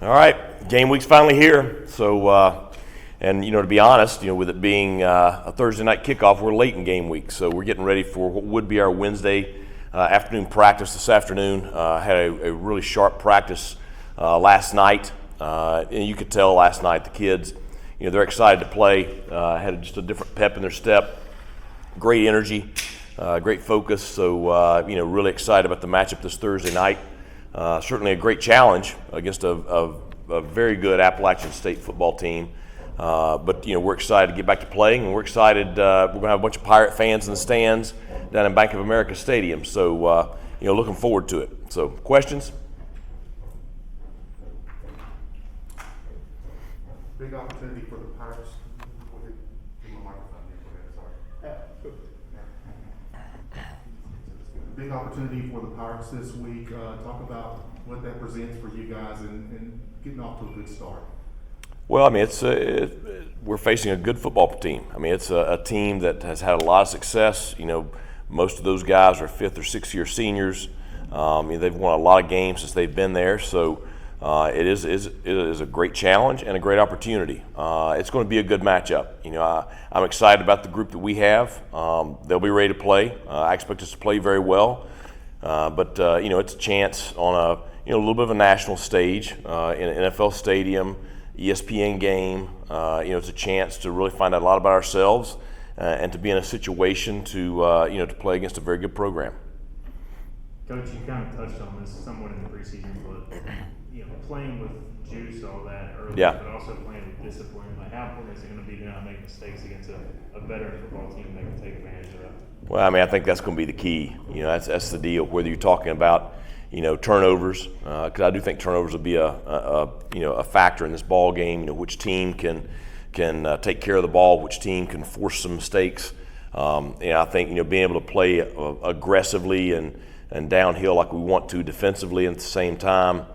All right, game week's finally here. So, and to be honest, with it being a Thursday night kickoff, we're late in game week. So we're getting ready for what would be our Wednesday afternoon practice this afternoon. Had a really sharp practice last night, and you could tell last night the kids, they're excited to play. Had just a different pep in their step, great energy, great focus. So, really excited about the matchup this Thursday night. Certainly a great challenge against a very good Appalachian State football team. But we're excited to get back to playing, and we're excited. We're going to have a bunch of Pirate fans in the stands down in Bank of America Stadium. So, looking forward to it. So, questions? Big opportunity for the Pirates. Go ahead. Give me a microphone here. Go ahead. Sorry. Big opportunity for the Pirates this week. Talk about what that presents for you guys and getting off to a good start. Well, we're facing a good football team. It's a team that has had a lot of success. Most of those guys are 5th or 6th year seniors. They've won a lot of games since they've been there. So it is a great challenge and a great opportunity. It's going to be a good matchup. I'm excited about the group that we have. They'll be ready to play. I expect us to play very well. But it's a chance on a little bit of a national stage in an NFL stadium, ESPN game. It's a chance to really find out a lot about ourselves and to be in a situation to play against a very good program. Coach, you kind of touched on this somewhat in the preseason, but playing with juice, all that early, but also playing with discipline. How important is it going to be to not make mistakes against a veteran football team that can take advantage of that? Well, I think that's going to be the key. That's the deal. Whether you're talking about turnovers, because I do think turnovers will be a factor in this ball game. Which team can take care of the ball, which team can force some mistakes. I think being able to play aggressively and downhill like we want to defensively at the same time.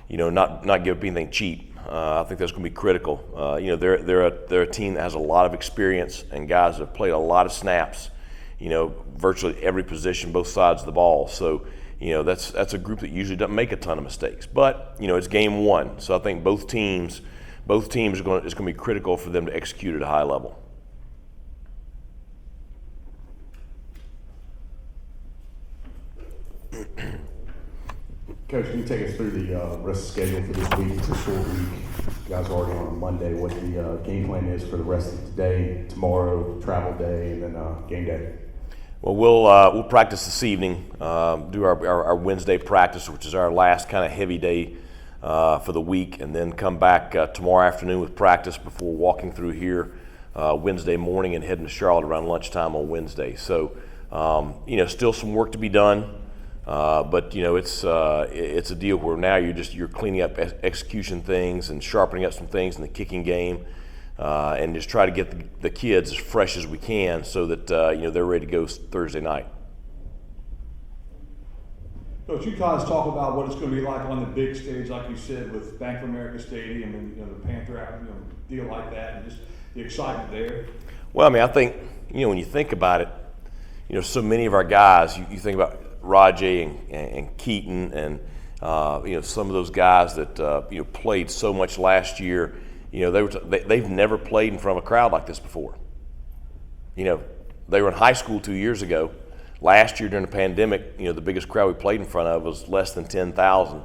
Not give up anything cheap. I think that's going to be critical. They're a team that has a lot of experience and guys that have played a lot of snaps. Virtually every position, both sides of the ball. So. That's a group that usually doesn't make a ton of mistakes. But it's game one, so I think both teams it's going to be critical for them to execute at a high level. Coach, can you take us through the rest of the schedule for this week? It's a short week. You guys are already on Monday. What the game plan is for the rest of today, tomorrow, travel day, and then game day? Well, we'll practice this evening, do our Wednesday practice, which is our last kind of heavy day for the week, and then come back tomorrow afternoon with practice before walking through here Wednesday morning and heading to Charlotte around lunchtime on Wednesday. So, still some work to be done, but it's a deal where now you're cleaning up execution things and sharpening up some things in the kicking game. And just try to get the kids as fresh as we can so that they're ready to go Thursday night. Coach, you guys talk about what it's going to be like on the big stage, like you said, with Bank of America Stadium and the Panther deal like that, and just the excitement there. Well, I think when you think about it, so many of our guys, you think about Rajay and Keaton and some of those guys that played so much last year. They've never played in front of a crowd like this before. They were in high school 2 years ago. Last year during the pandemic, the biggest crowd we played in front of was less than 10,000.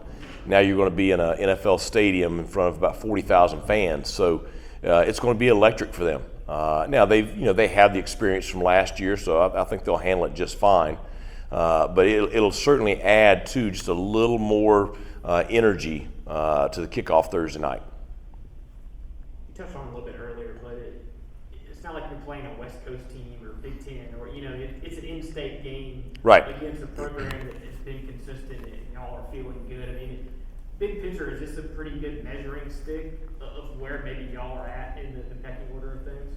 Now you're going to be in an NFL stadium in front of about 40,000 fans. So it's going to be electric for them. Now they have the experience from last year, so I think they'll handle it just fine. But it'll certainly add to just a little more energy to the kickoff Thursday night. Touched on it a little bit earlier, but it's not like you're playing a West Coast team or Big Ten, or it's an in-state game against a program that has been consistent and y'all are feeling good. Big picture, is this a pretty good measuring stick of where maybe y'all are at in the pecking order of things?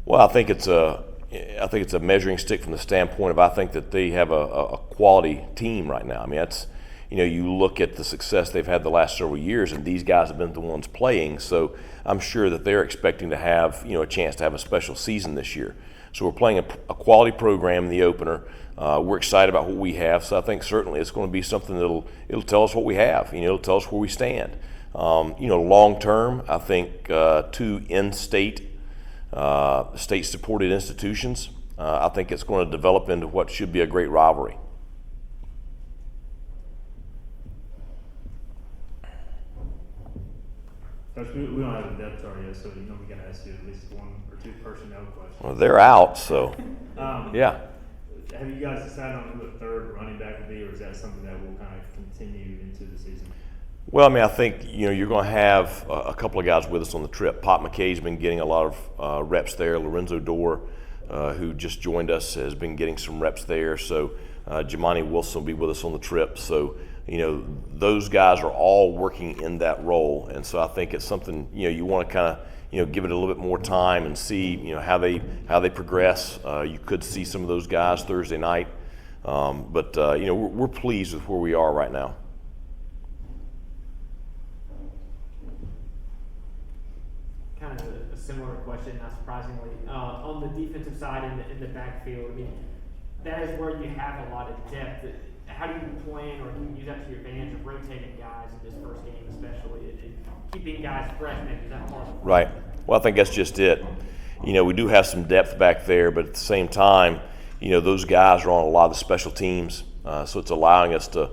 Well, I think it's a measuring stick from the standpoint of I think that they have a quality team right now. That's. You look at the success they've had the last several years, and these guys have been the ones playing. So I'm sure that they're expecting to have, a chance to have a special season this year. So we're playing a quality program in the opener. We're excited about what we have. So I think certainly it's going to be something it'll tell us what we have. It'll tell us where we stand. Long term, I think 2 in-state, state-supported institutions, I think it's going to develop into what should be a great rivalry. Coach, we don't have a depth chart yet, so we got to ask you at least 1 or 2 personnel questions. Well, they're out, so yeah. Have you guys decided on who the 3rd running back will be, or is that something that will kind of continue into the season? Well, I mean, I think you're going to have a couple of guys with us on the trip. Pop McKay's been getting a lot of reps there. Lorenzo Dorr, who just joined us, has been getting some reps there. So Jamani Wilson will be with us on the trip. So those guys are all working in that role, and so I think it's something you want to kind of give it a little bit more time and see how they progress. You could see some of those guys Thursday night, but we're pleased with where we are right now. Kind of a similar question, not surprisingly. On the defensive side in the backfield, I mean, that is where you have a lot of depth. How do you plan, or do you use that to your advantage of rotating guys in this first game, especially, and keeping guys fresh? Maybe is that part of the plan? Right. Well, I think that's just it. We do have some depth back there, but at the same time, those guys are on a lot of the special teams, so it's allowing us to,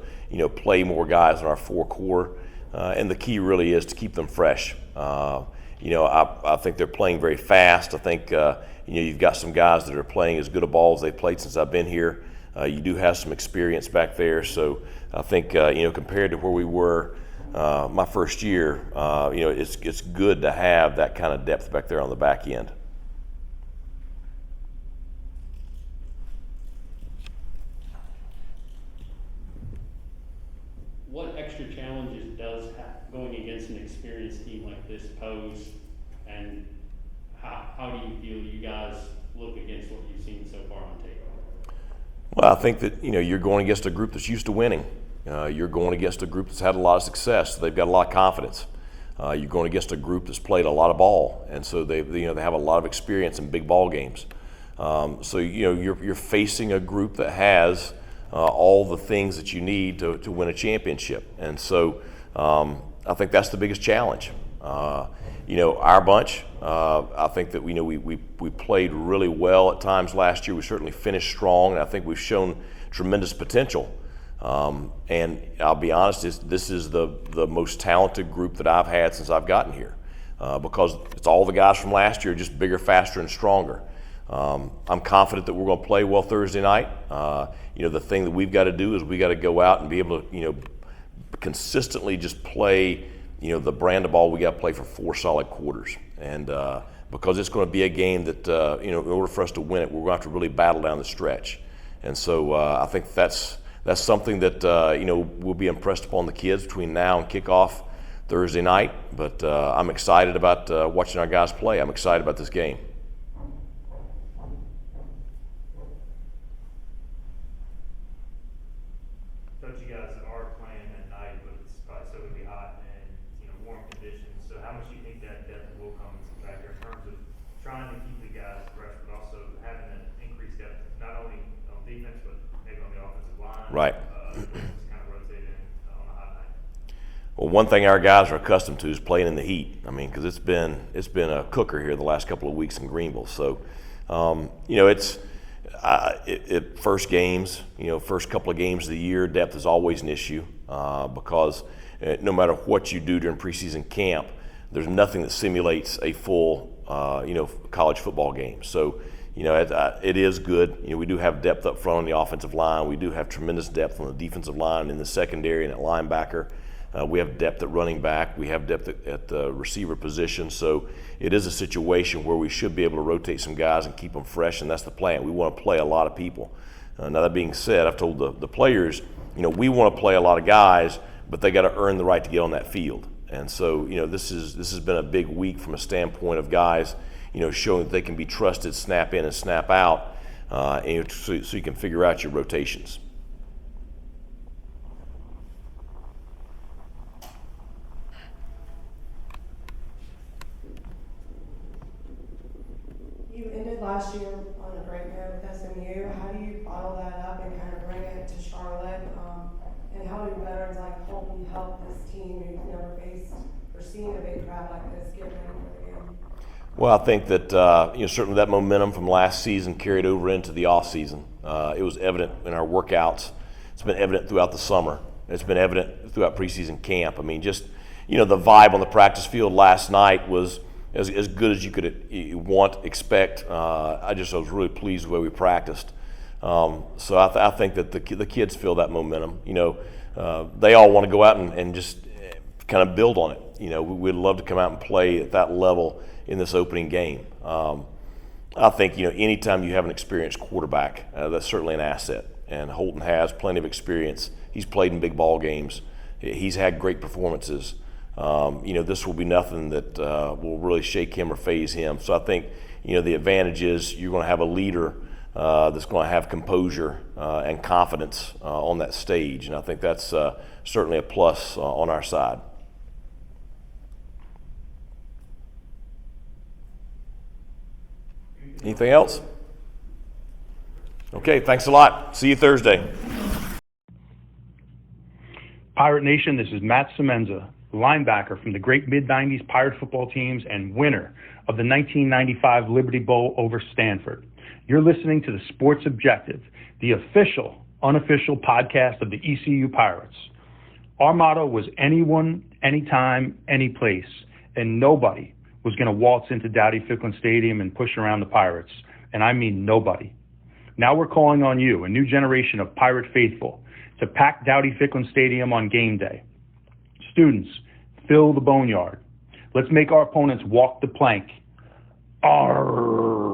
play more guys in our 4 core, and the key really is to keep them fresh. I think they're playing very fast. I think, you've got some guys that are playing as good a ball as they've played since I've been here. You do have some experience back there, so I think compared to where we were my first year, it's good to have that kind of depth back there on the back end. What extra challenges does going against an experienced team like this pose, and how do you feel you guys look against what you've seen so far on tape? Well, I think that you're going against a group that's used to winning. You're going against a group that's had a lot of success. So they've got a lot of confidence. You're going against a group that's played a lot of ball, and so they have a lot of experience in big ball games. So you're facing a group that has all the things that you need to win a championship, and so I think that's the biggest challenge. Our bunch, I think that we played really well at times last year. We certainly finished strong, and I think we've shown tremendous potential. And I'll be honest, this is the most talented group that I've had since I've gotten here, because it's all the guys from last year, just bigger, faster, and stronger. I'm confident that we're going to play well Thursday night. The thing that we've got to do is we got to go out and be able to consistently just play the brand of ball we got to play for 4 solid quarters, and because it's going to be a game that in order for us to win it, we're going to have to really battle down the stretch, and so I think that's something that will be impressed upon the kids between now and kickoff Thursday night. But I'm excited about watching our guys play. I'm excited about this game. Coach, you guys are playing at night, but it's probably still going to be hot and warm conditions. So how much do you think that depth will come back here in terms of trying to keep the guys fresh, but also having an increased depth, not only on defense, but maybe on the offensive line? Right. Just kind of rotating on a hot night. Well, one thing our guys are accustomed to is playing in the heat. I mean, because it's been a cooker here the last couple of weeks in Greenville. So, first games, first couple of games of the year, depth is always an issue because no matter what you do during preseason camp, there's nothing that simulates a full, college football game. So, it is good. We do have depth up front on the offensive line. We do have tremendous depth on the defensive line in the secondary and at linebacker. We have depth at running back. We have depth at the receiver position. So it is a situation where we should be able to rotate some guys and keep them fresh, and that's the plan. We want to play a lot of people. Now, that being said, I've told the players, we want to play a lot of guys, but they got to earn the right to get on that field. And so, this has been a big week from a standpoint of guys, showing that they can be trusted, snap in and snap out, so you can figure out your rotations. You ended last year on a great note with SMU. How do you follow that up and kind of bring it to Charlotte and how do veterans like Holton help this team who's never faced or seen a big crowd like this get ready for the game? Well, I think that certainly that momentum from last season carried over into the off season. It was evident in our workouts. It's been evident throughout the summer. It's been evident throughout preseason camp. I mean, just the vibe on the practice field last night was as good as you could expect. I was really pleased with the way we practiced. So I think that the kids feel that momentum. They all want to go out and just kind of build on it. We'd love to come out and play at that level in this opening game. I think anytime you have an experienced quarterback, that's certainly an asset. And Holton has plenty of experience. He's played in big ball games. He's had great performances. This will be nothing that will really shake him or faze him. So I think the advantage is you're going to have a leader that's going to have composure and confidence on that stage, and I think that's certainly a plus on our side. Anything else? Okay, thanks a lot. See you Thursday. Pirate Nation, this is Matt Semenza, linebacker from the great mid-90s Pirate football teams and winner of the 1995 Liberty Bowl over Stanford. You're listening to the Sports Objective, the official, unofficial podcast of the ECU Pirates. Our motto was anyone, anytime, any place, and nobody was going to waltz into Dowdy-Ficklen Stadium and push around the Pirates, and I mean nobody. Now we're calling on you, a new generation of Pirate faithful, to pack Dowdy-Ficklen Stadium on game day. Students, fill the boneyard. Let's make our opponents walk the plank. Arrgh.